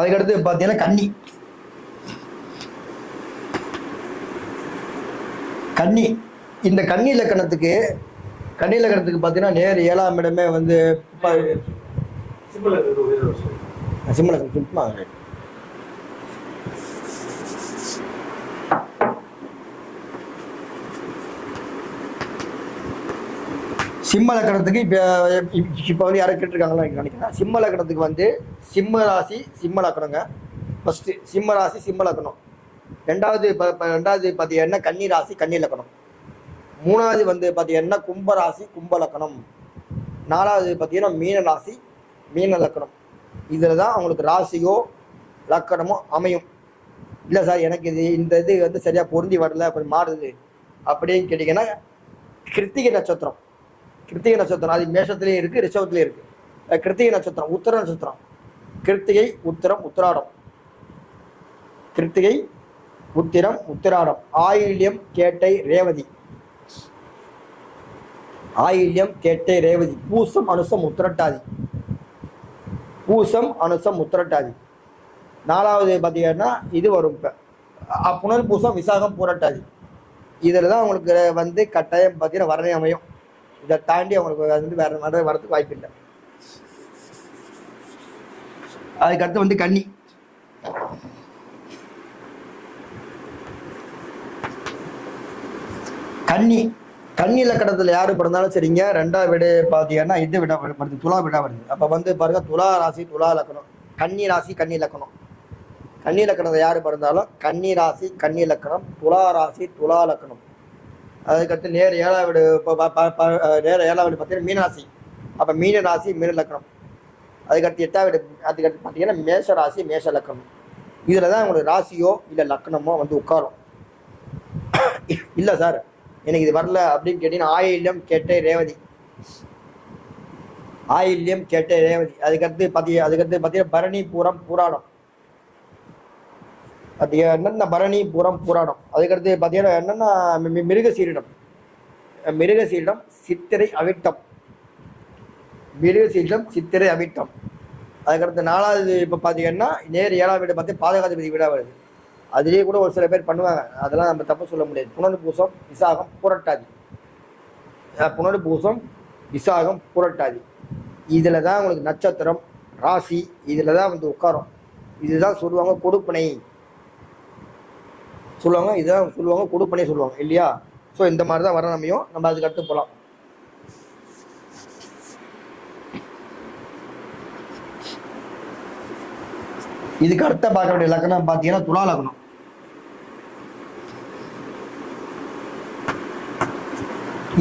அதுக்கடுத்து பார்த்தீங்கன்னா கன்னி. கன்னி இந்த கன்னி இலக்கணத்துக்கு பார்த்தீங்கன்னா நேர் 7ஆம் இடமே வந்து சும்மா சிம்ம லக்கணத்துக்கு இப்போ வந்து யாரும் கேட்டிருக்காங்களா நினைக்கிறேன். சிம்ம லக்கணத்துக்கு வந்து சிம்ம ராசி சிம்ம லக்கணங்க. ஃபர்ஸ்ட் சிம்ம ராசி சிம்ம லக்கணம். ரெண்டாவது பார்த்தீங்கன்னா கன்னி ராசி கன்னி லக்கணம். மூணாவது வந்து பார்த்தீங்கன்னா கும்ப ராசி கும்ப லக்கணம். நாலாவது பார்த்தீங்கன்னா மீன ராசி மீன லக்கணம். இதில் தான் அவங்களுக்கு ராசியோ லக்கணமோ அமையும். இல்லை சார் எனக்கு இந்த இது வந்து சரியாக பொருந்தி வரல, கொஞ்சம் மாறுது அப்படின்னு கேட்டிங்கன்னா கிருத்திகை நட்சத்திரம். கிருத்திகை நட்சத்திரம் அது மேஷத்துலேயும் இருக்குது, ரிஷபத்துலேயும் இருக்குது. கிருத்திகை நட்சத்திரம் உத்தர நட்சத்திரம். கிருத்திகை உத்திரம் உத்திராடம். கிருத்திகை உத்திரம் உத்திராடம். ஆயில்யம் கேட்டை ரேவதி. ஆயில்யம் கேட்டை ரேவதி. பூசம் அனுசம் உத்திரட்டாதி. பூசம் அனுசம் உத்திரட்டாதி. நாலாவது பார்த்தீங்கன்னா இது வரும் இப்போ புனர் பூசம் விசாகம் பூரட்டாதி. இதில் தான் அவங்களுக்கு வந்து கட்டாயம் பார்த்தீங்கன்னா வரணை அமையும். இதை தாண்டி அவங்களுக்கு வந்து வேற வரதுக்கு வாய்ப்பு இல்லை. அதுக்கடுத்து வந்து கன்னி. கன்னி இலக்கணத்தில் யாரு பிறந்தாலும் சரிங்க, ரெண்டாவது வீடு பார்த்தீங்கன்னா இது விட வருது, துலா விடா வருது. அப்போ வந்து பாருங்க துலா ராசி துலா லக்கணம், கன்னி ராசி கன்னி லக்கணம். கன்னி லக்கணத்தை யாரு பிறந்தாலும் கன்னி ராசி கன்னி லக்கணம், துலா ராசி துலா லக்கணம். அதுக்கடுத்து நேர் 7ஆம் வீடு நேர 7ஆம் வீடு பார்த்தீங்கன்னா மீனராசி. அப்போ மீன ராசி மீன லக்கணம். அதுக்கடுத்து 8ஆம் வீடு அதுக்கடுத்து பார்த்தீங்கன்னா மேஷ ராசி மேஷ லக்கணம். இதில் தான் உங்களுக்கு ராசியோ இல்லை லக்கணமோ வந்து உட்காரும். இல்லை சார் எனக்கு இது வரல அப்படின்னு கேட்டீங்கன்னா ஆயில்யம் கேட்டை ரேவதி. ஆயில்யம் கேட்டை ரேவதி. அதுக்கடுத்து பார்த்தீங்கன்னா பரணி பூரம் பூராடம். என்னென்ன பரணி பூரம் பூராடம். அதுக்கடுத்து பார்த்தீங்கன்னா என்னென்னா மிருகசீரிடம். மிருகசீரிடம் சித்திரை அவிட்டம். மிருகசீரிடம் சித்திரை அவிட்டம். அதுக்கடுத்து 4வது இப்போ பார்த்தீங்கன்னா நேர் 7ஆம் வீடு பார்த்து பாதகாதிபதி வீடாக வருது. அதுலேயே கூட ஒரு சில பேர் பண்ணுவாங்க, அதெல்லாம் நம்ம தப்பு சொல்ல முடியாது. புனர்பூசம் விசாகம் பூரட்டாதி. புனர்பூசம் விசாகம் பூரட்டாதி. இதில் தான் உங்களுக்கு நட்சத்திரம் ராசி இதில் தான் வந்து உட்காரும். இதுதான் சொல்லுவாங்க கொடுப்பனை சொல்லுவாங்க, இதுதான் சொல்லுவாங்க கொடுப்பனை சொல்லுவாங்க இல்லையா. ஸோ இந்த மாதிரி தான் வர அமையும். நம்ம அதுக்கு அடுத்து போகலாம். இதுக்கு அடுத்த பார்க்க வேண்டிய லக்கணம் பார்த்தீங்கன்னா துலா லக்னம்.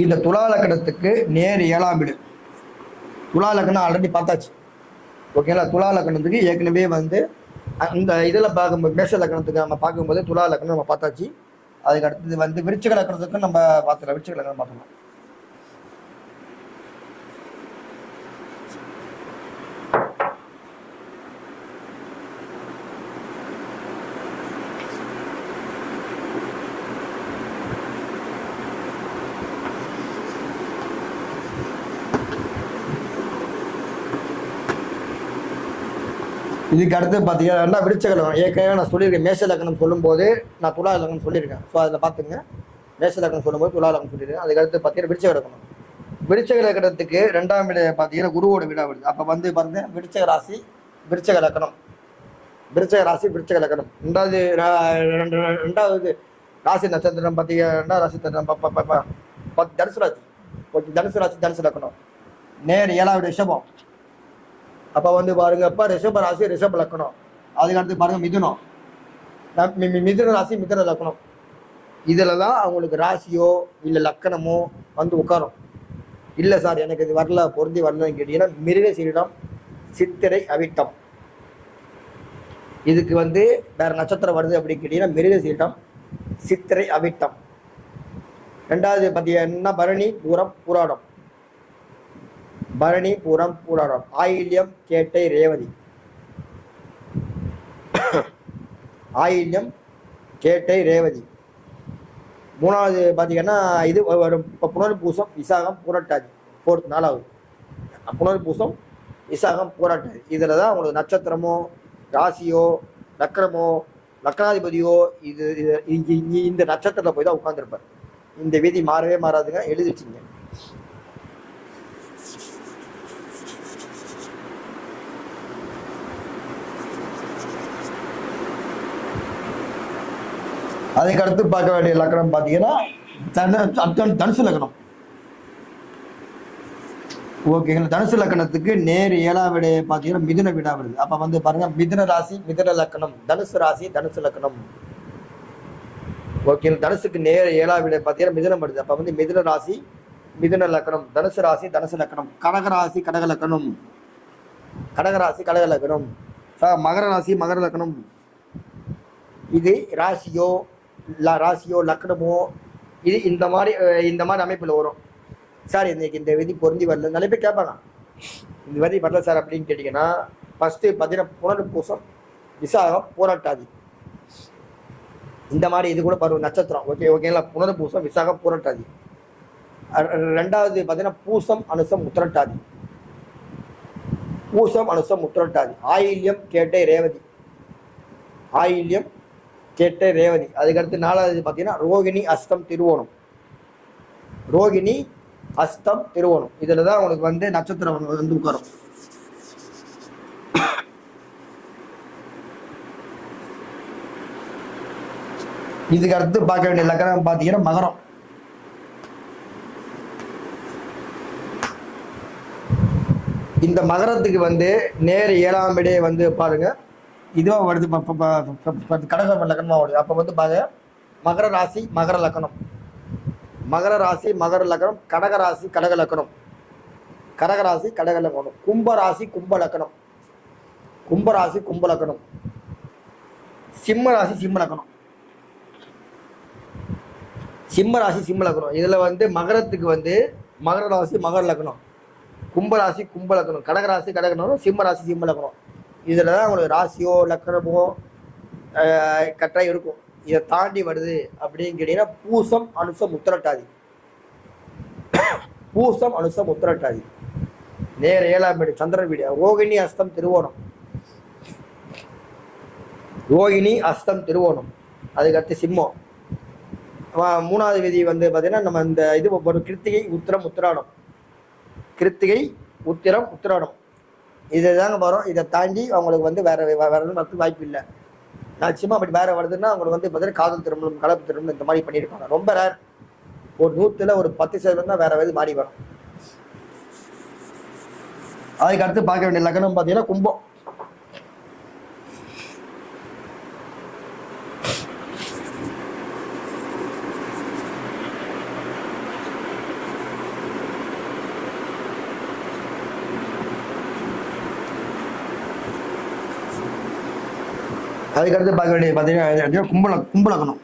இந்த துலா லக்கணத்துக்கு நேர் 7ஆம் வீடு. துலா லக்கணம் ஆல்ரெடி பார்த்தாச்சு ஓகேங்களா. துலா லக்கணத்துக்கு ஏற்கனவே வந்து அந்த இதில் பார்க்கும்போது மேஷ லக்கணத்துக்கு நம்ம பார்க்கும்போது துலா லக்கணம் நம்ம பார்த்தாச்சு. அதுக்கு அடுத்தது வந்து விருச்சிக லக்கணத்துக்கு நம்ம பார்த்துக்கலாம். விருச்சிக லக்கணம் பார்த்துக்கலாம். இதுக்கு அடுத்து பார்த்தீங்கன்னா விருச்சிக லக்னம். ஏற்கனவே நான் சொல்லியிருக்கேன் மேஷ லக்னம் சொல்லும்போது நான் துலா லக்னம் சொல்லியிருக்கேன். ஸோ அதில் பார்த்துங்க மேஷ லக்னம் சொல்லும்போது துலா லக்னம் சொல்லியிருக்கேன். அதுக்கடுத்து பார்த்தீங்கன்னா விருச்சிக லக்னம். விருச்சிக லக்னத்துக்கு 2ஆம் வீடு பார்த்தீங்கன்னா குருவோட வீடாக வருது. அப்போ வந்து பாருங்க விருச்சிக ராசி விருச்சிக லக்னம். விருச்சிக ராசி விருச்சிக லக்னம். ரெண்டாவது ராசி நட்சத்திரம் பார்த்தீங்கன்னா 2ஆம் ராசி நட்சத்திரம் தனுசு ராசி. ஓகே தனுசு ராசி தனுசு லக்னம். நேர் 7ஆம் வீடு ரிஷபம். அப்போ வந்து பாருங்க அப்போ ரிஷப ராசி ரிஷப லக்கணம். அதுக்கடுத்து பாருங்க மிதுனம். மிதுன ராசி மிதுன லக்கணம். இதில் தான் அவங்களுக்கு ராசியோ இல்லை லக்கணமோ வந்து உட்காரும். இல்லை சார் எனக்கு இது வரல பொருந்தி வரலன்னு கேட்டீங்கன்னா மிருகசீரிடம் சித்திரை அவிட்டம். இதுக்கு வந்து வேற நட்சத்திரம் வருது அப்படின்னு கேட்டீங்கன்னா மிருகசீரிடம் சித்திரை அவிட்டம். ரெண்டாவது பார்த்தீங்கன்னா பரணி பூரம் பூராடம். பரணி பூரம் பூராடம். ஆயில்யம் கேட்டை ரேவதி. ஆயில்யம் கேட்டை ரேவதி. மூணாவது பார்த்தீங்கன்னா இது வரும் புனர்பூசம் விசாகம் பூரட்டாதி. 4வது புனர்பூசம் விசாகம் பூரட்டாதி. இதில் தான் உங்களுக்கு நட்சத்திரமோ ராசியோ லக்கணமோ லக்கணாதிபதியோ இந்த நட்சத்திரத்தில் போய் தான் உட்காந்துருப்பார். இந்த விதி மாறவே மாறாதுங்க, எழுதி வச்சுங்க. அதுக்கடுத்து பார்க்க வேண்டிய லக்கணம் பார்த்தீங்கன்னா தனுசு லக்கணம். ஓகேங்களா. தனுசு லக்கணத்துக்கு நேர் 7ஆம் விட பார்த்தீங்கன்னா மிதுன விடா வருது. அப்போ வந்து பாருங்க, மிதுன ராசி மிதுன லக்கணம், தனுசு ராசி தனுசு லக்கணம். ஓகே, தனுசுக்கு நேர் 7ஆம் விட பார்த்தீங்கன்னா மிதுனம் வருது. அப்போ வந்து மிதுன ராசி மிதுன லக்கணம், தனுசு ராசி தனுசு லக்கணம். கடகராசி கடக லக்கணம், கடகராசி கடக லக்கணம். மகர ராசி மகர லக்கணம். இது ராசியோ லக்கணமோ இது இந்த மாதிரி அமைப்பில் வரும். சார் இன்னைக்கு இந்த விதி பொருந்தி வரல, நிறைய பேர் கேட்பாங்க, இந்த விதி வரல சார் அப்படின்னு கேட்டிங்கன்னா, ஃபஸ்ட்டு பார்த்தீங்கன்னா புனர்பூசம் விசாகம் பூரட்டாதி இந்த மாதிரி இது கூட பருவ நட்சத்திரம். ஓகேங்களா. புனர்பூசம் விசாகம் பூரட்டாதி. ரெண்டாவது பார்த்தீங்கன்னா பூசம் அனுசம் உத்திரட்டாதி, பூசம் அனுசம் உத்திரட்டாதி. ஆயில்யம் கேட்டை ரேவதி, ஆயில்யம் கேட்டை ரேவதி. அதுக்கடுத்து 4வது பார்த்தீங்கன்னா ரோகிணி அஸ்தம் திருவோணம், ரோகிணி அஸ்தம் திருவோணம். இதில் தான் உங்களுக்கு வந்து நட்சத்திரம் வந்து உட்காரும். இதுக்கு அடுத்து பார்க்க வேண்டிய லக்கணம் பார்த்தீங்கன்னா மகரம். இந்த மகரத்துக்கு வந்து நேர் 7ஆம் விடையே வந்து பாருங்க, இதுவும் வருது கடக லக்கணமாக வருது. அப்போ வந்து பாருங்க, மகர ராசி மகர லக்கணம், மகர ராசி மகர லக்கணம். கடகராசி கடக லக்கணம், கடகராசி கடக லக்கணம். கும்பராசி கும்ப லக்கணம், கும்பராசி கும்ப லக்கணம். சிம்ம ராசி சிம்ம லக்கணம், சிம்ம ராசி சிம்ம லக்கணம். இதில் வந்து மகரத்துக்கு வந்து மகர ராசி மகர லக்கணம், கும்பராசி கும்ப லக்கணம், கடகராசி கடகணும், சிம்ம ராசி சிம்ம லக்கணம். இதில் தான் உங்களுக்கு ராசியோ லக்கணமோ கட்டாயம் இருக்கும். இதை தாண்டி வருது அப்படின்னு கேட்டீங்கன்னா பூசம் அனுசம் உத்திரட்டாதி, பூசம் அனுசம் உத்திரட்டாதி. நேர் 7ஆம் வீடு சந்திரன் வீடு. ரோகிணி அஸ்தம் திருவோணம், ரோகிணி அஸ்தம் திருவோணம். அதுக்கடுத்து சிம்மம். 3வது விதி வந்து பார்த்தீங்கன்னா நம்ம இந்த இது ஒரு கிருத்திகை உத்திரம் உத்திராடம், கிருத்திகை உத்திரம் உத்திராடம் இது தாங்க வரும். இதை தாண்டி அவங்களுக்கு வந்து வேற வரதுக்கு வாய்ப்பு இல்லை. மேக்சிமம் அப்படி வேற வருதுன்னா அவங்களுக்கு வந்து பார்த்தீங்கன்னா காதல் திருமணம் கலப்பு திருமணம் இந்த மாதிரி பண்ணியிருக்காங்க. ரொம்ப ரேர், ஒரு 100ல் ஒரு 10% தான் வேற எது மாறி வரும். அதுக்கு அடுத்து பார்க்க வேண்டிய லக்னம் பார்த்தீங்கன்னா கும்பம். அதுக்கடுத்து பார்க்க வேண்டியது பார்த்தீங்கன்னா கும்பலக்கணம்.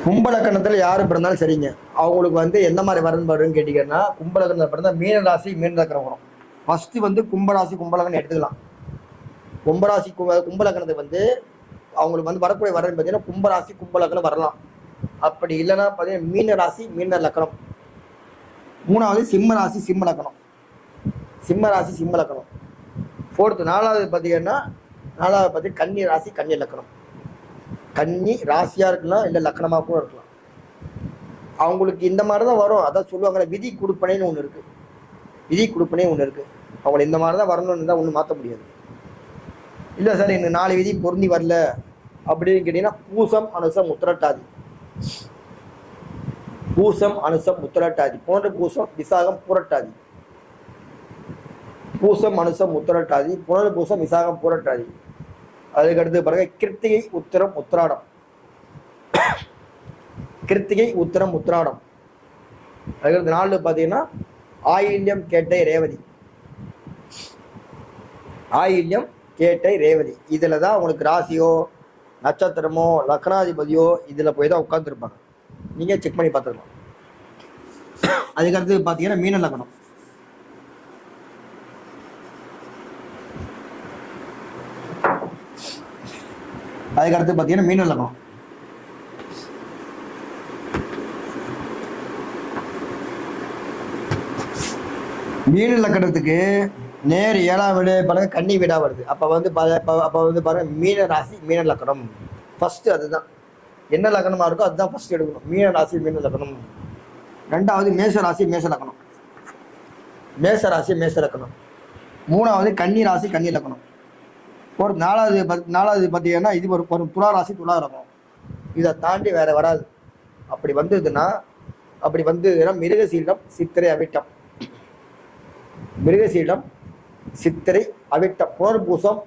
கும்பலக்கணத்தில் யாரு பிறந்தாலும் சரிங்க, அவங்களுக்கு வந்து எந்த மாதிரி வரன் வருன்னு கேட்டீங்கன்னா, கும்பலக்கணத்தில் பிறந்தா மீனராசி மீனலக்கணம் வரும். ஃபர்ஸ்ட் வந்து கும்பராசி கும்பலக்கணம் எடுத்துக்கலாம். கும்பராசி கும்பலக்கணத்தை வந்து அவங்களுக்கு வந்து வரக்கூடிய வரன் பார்த்தீங்கன்னா கும்பராசி கும்பலக்கணம் வரலாம். அப்படி இல்லைன்னா பார்த்தீங்கன்னா மீனராசி மீன லக்கணம். 3வது சிம்ம ராசி சிம்ம லக்கணம், சிம்ம ராசி சிம்ம லக்கணம். 4வது பார்த்தீங்கன்னா கன்னி ராசி கன்னி லக்கணம். கன்னி ராசியாக இருக்கலாம், இல்லை லக்கணமாக கூட இருக்கலாம். அவங்களுக்கு இந்த மாதிரி தான் வரும். அதான் சொல்லுவாங்க விதி கொடுப்பனைன்னு ஒன்று இருக்குது, விதி கொடுப்பனே ஒன்று இருக்குது. அவங்களை இந்த மாதிரி தான் வரணும்னு தான் ஒன்றும் மாற்ற முடியாது. இல்லை சார் எனக்கு 4 விதி பொருந்தி வரல அப்படின்னு கேட்டிங்கன்னா பூசம் அனுசம் உத்திரட்டாதி, பூசம் அனுசம் உத்திரட்டாதி. போன்ற பூசம் விசாகம் பூரட்டாதி, பூசம் அனுசம் உத்திரட்டாதி, புனர்பூசம் விசாகம் பூரட்டாதி. அதுக்கடுத்து பாருங்க கிருத்திகை உத்திரம் உத்திராடம், கிருத்திகை உத்திரம் உத்திராடம். அதுக்கடுத்து 4 பார்த்தீங்கன்னா ஆயில்யம் கேட்டை ரேவதி, ஆயில்யம் கேட்டை ரேவதி. இதில் தான் உங்களுக்கு ராசியோ நட்சத்திரமோ லக்னாதிபதியோ இதில் போய் தான் உட்காந்துருப்பாங்க. நீங்கள் செக் பண்ணி பார்த்துக்கலாம். அதுக்கடுத்து பார்த்தீங்கன்னா மீன லக்னம். அதுக்கடுத்து பார்த்தீங்கன்னா மீன லக்னம். மீன லக்கணத்துக்கு நேர் 7ஆம் வீடு பாருங்க, கன்னி வீடாக வருது. அப்போ வந்து பாருங்க, மீன ராசி மீன லக்கணம் ஃபர்ஸ்ட். அதுதான் என்ன லக்கணமாக இருக்கோ அதுதான் ஃபர்ஸ்ட் எடுக்கணும். மீன ராசி மீன லக்கணம். ரெண்டாவது மேச ராசி மேச லக்கணம். மேச ராசி மேச லக்கணம். மூணாவது கன்னி ராசி கன்னி லக்கணம். ஒரு நாலாவது பார்த்தீங்கன்னா இது ஒரு துலா ராசி துலா லக்கணம். இதை தாண்டி வேற வராது. அப்படி வந்ததுன்னா மிருகசீலம் சித்திரை அவிட்டம், மிருகசீலம் சித்திரை அவிட்டம், புனர்பூசம்,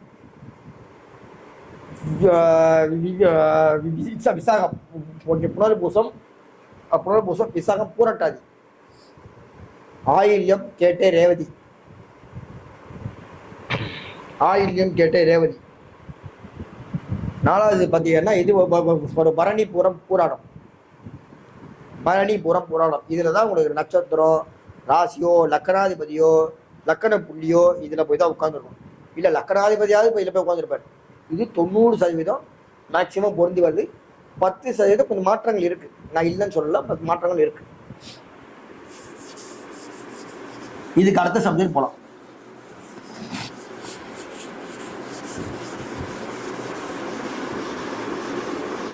விசாகம், புனர்பூசம் விசாகம், பூரட்டாதி, ஆயில்யம் கேட்டே ரேவதி, ஆயில்யம் கேட்டே ரேவதி. நாலாவது பார்த்தீங்கன்னா இது ஒரு பரணி பூராடம், பரணி பூராடம். இதில் தான் உங்களுக்கு நட்சத்திரம் ராசியோ லக்கணாதிபதியோ லக்கண புள்ளியோ இதில் போய் தான் உட்காந்துருக்கும். இல்லை லக்கணாதிபதியாவது இப்போ இதில் போய் உட்காந்துருப்பார். இது 90% மேக்சிமம் பொருந்தி வருது. 10% கொஞ்சம் மாற்றங்கள் இருக்குது. நான் இல்லைன்னு சொல்லல, 10 மாற்றங்கள் இருக்குது. இதுக்கு அடுத்த சப்ஜெக்ட் போகலாம்.